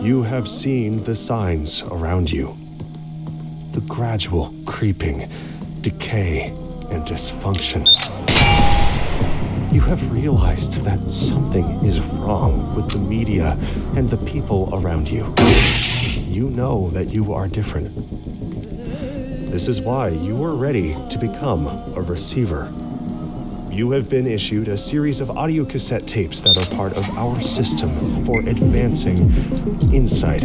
You have seen the signs around you. The gradual creeping, decay, and dysfunction. You have realized that something is wrong with the media and the people around you. You know that you are different. This is why you are ready to become a receiver. You have been issued a series of audio cassette tapes that are part of our system for advancing insight.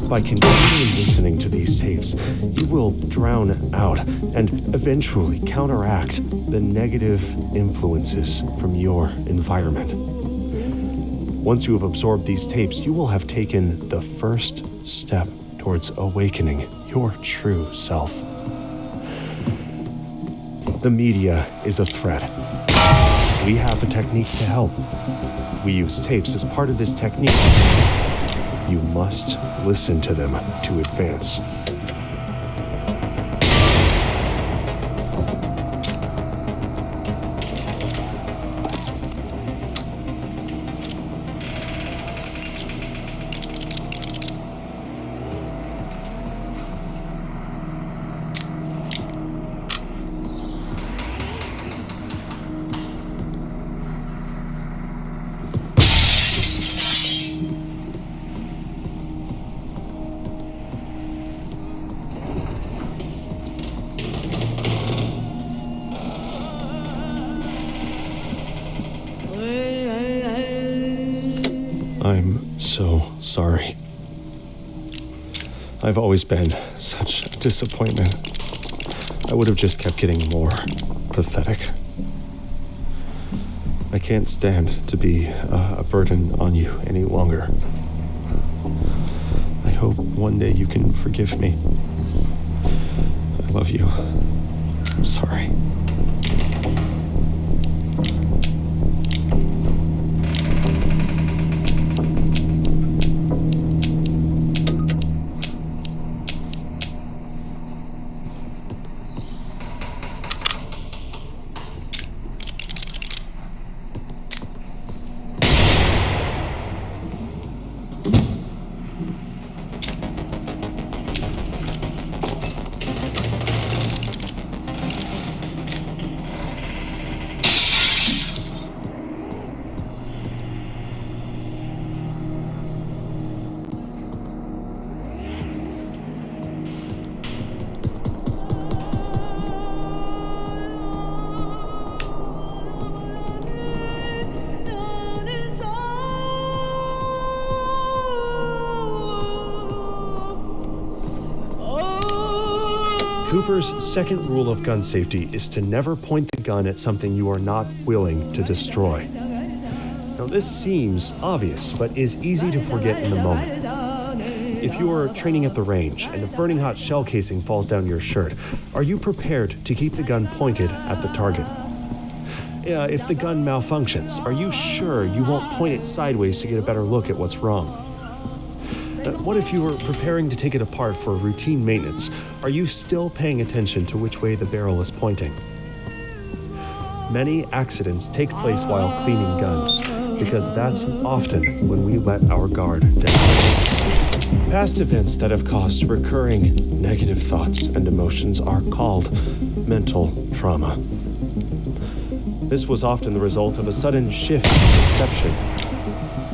By continually listening to these tapes, you will drown out and eventually counteract the negative influences from your environment. Once you have absorbed these tapes, you will have taken the first step towards awakening your true self. The media is a threat. We have a technique to help. We use tapes as part of this technique. You must listen to them to advance. I'm so sorry. I've always been such a disappointment. I would have just kept getting more pathetic. I can't stand to be a burden on you any longer. I hope one day you can forgive me. I love you. I'm sorry. Cooper's second rule of gun safety is to never point the gun at something you are not willing to destroy. Now, this seems obvious, but is easy to forget in the moment. If you are training at the range and a burning hot shell casing falls down your shirt, are you prepared to keep the gun pointed at the target? If the gun malfunctions, are you sure you won't point it sideways to get a better look at what's wrong? What if you were preparing to take it apart for routine maintenance? Are you still paying attention to which way the barrel is pointing? Many accidents take place while cleaning guns, because that's often when we let our guard down. Past events that have caused recurring negative thoughts and emotions are called mental trauma. This was often the result of a sudden shift in perception.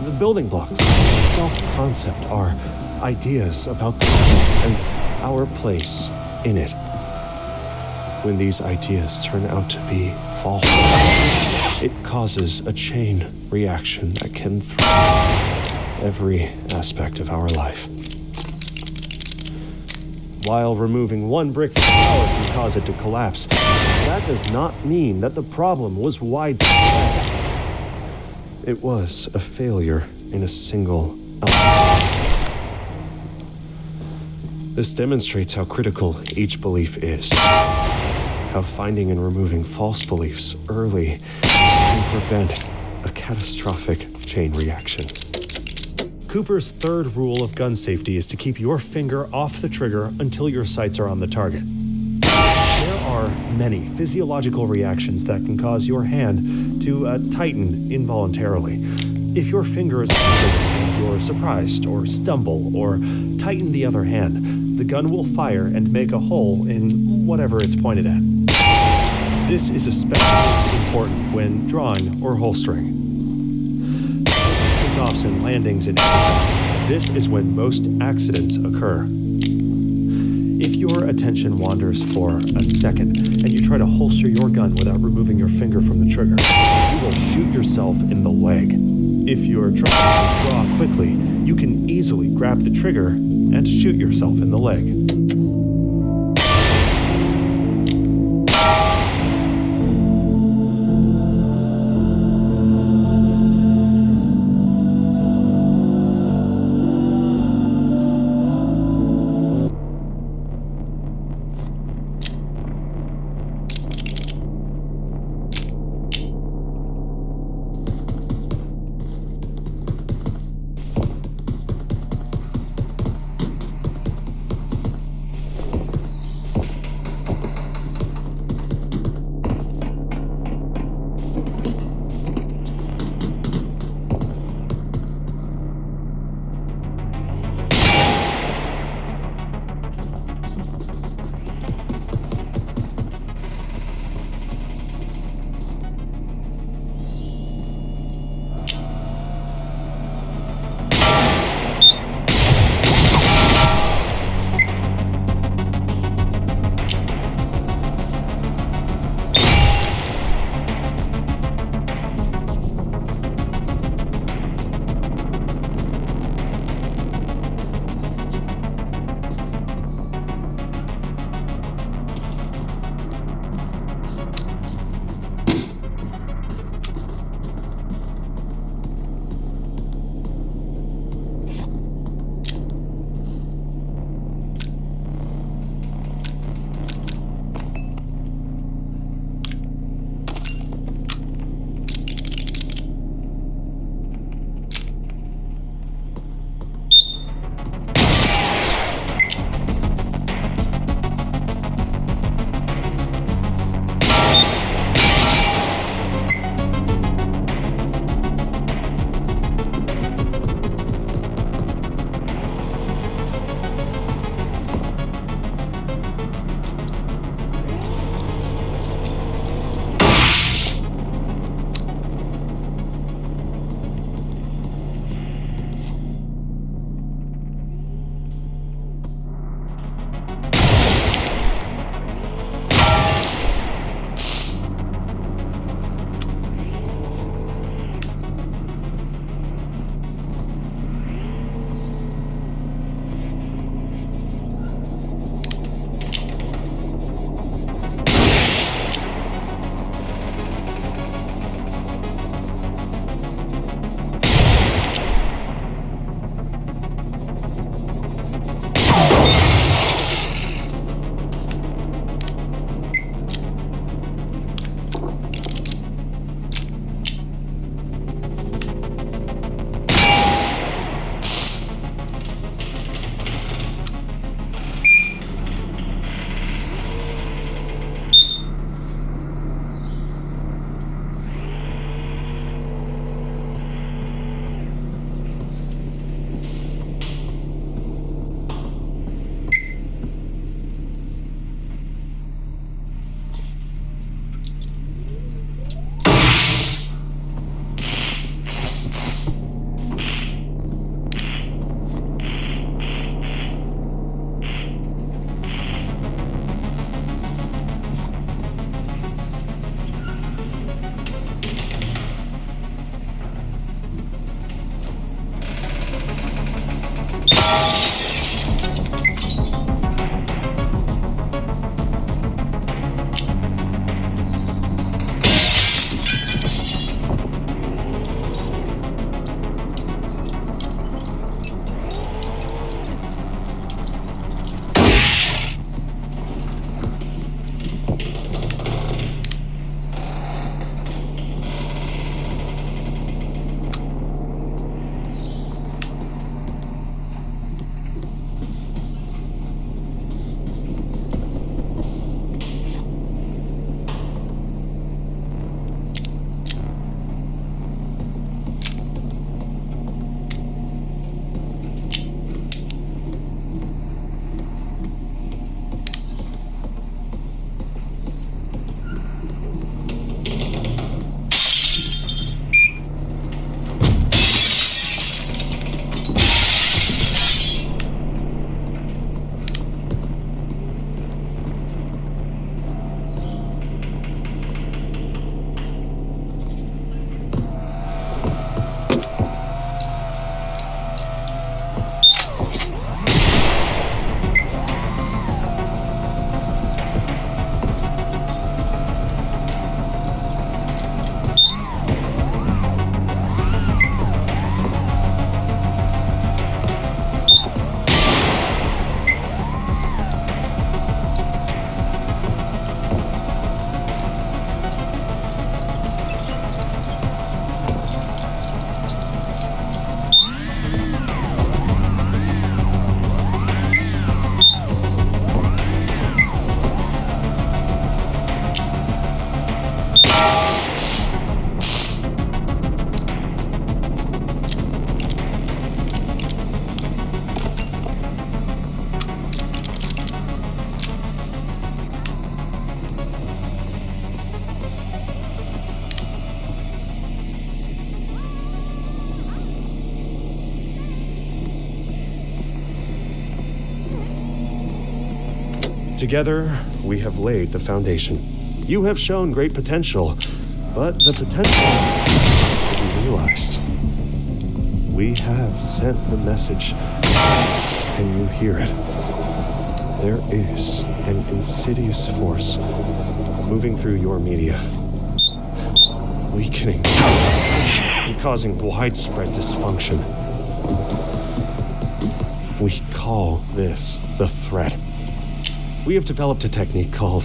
The building blocks of self-concept are ideas about the world and our place in it. When these ideas turn out to be false, it causes a chain reaction that can threaten every aspect of our life. While removing one brick from tower can cause it to collapse, that does not mean that the problem was widespread. It was a failure in a single element. This demonstrates how critical each belief is, how finding and removing false beliefs early can prevent a catastrophic chain reaction. Cooper's third rule of gun safety is to keep your finger off the trigger until your sights are on the target. There are many physiological reactions that can cause your hand to tighten involuntarily. If your finger is on the trigger, you're surprised or stumble or tighten the other hand, the gun will fire and make a hole in whatever it's pointed at. This is especially important when drawing or holstering. Takeoffs and landings in air, this is when most accidents occur. If your attention wanders for a second and you try to holster your gun without removing your finger from the trigger, you will shoot yourself in the leg. If you're trying to draw quickly, you can easily grab the trigger and shoot yourself in the leg. Together, we have laid the foundation. You have shown great potential, but the potential isn't realized. We have sent the message. Can you hear it? There is an insidious force moving through your media, weakening and causing widespread dysfunction. We call this the threat. We have developed a technique called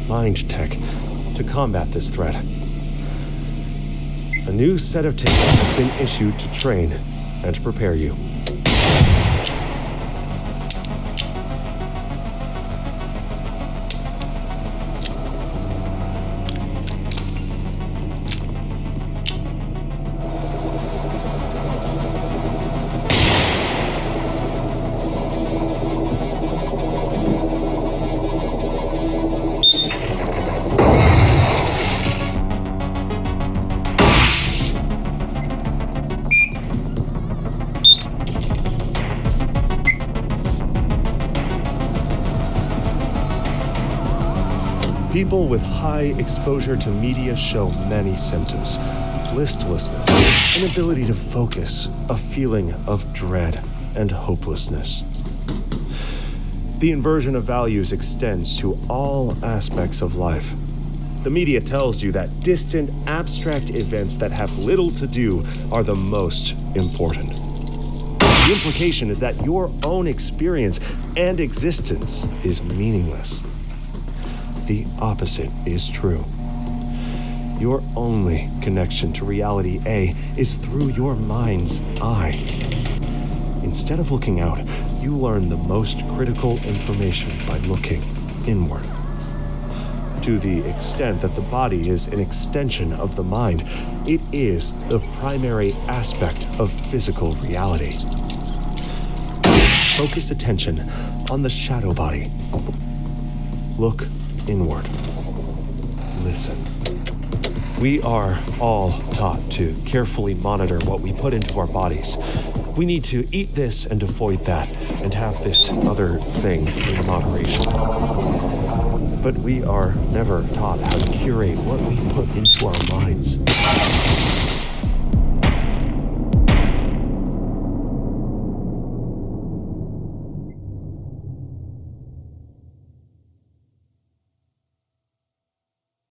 Mind Tech to combat this threat. A new set of techniques has been issued to train and prepare you. People with high exposure to media show many symptoms: listlessness, inability to focus, a feeling of dread and hopelessness. The inversion of values extends to all aspects of life. The media tells you that distant, abstract events that have little to do are the most important. The implication is that your own experience and existence is meaningless. The opposite is true. Your only connection to reality A is through your mind's eye. Instead of looking out, you learn the most critical information by looking inward. To the extent that the body is an extension of the mind, it is the primary aspect of physical reality. Focus attention on the shadow body. Look inward. Listen. We are all taught to carefully monitor what we put into our bodies. We need to eat this and avoid that, and have this other thing in moderation. But we are never taught how to curate what we put into our minds.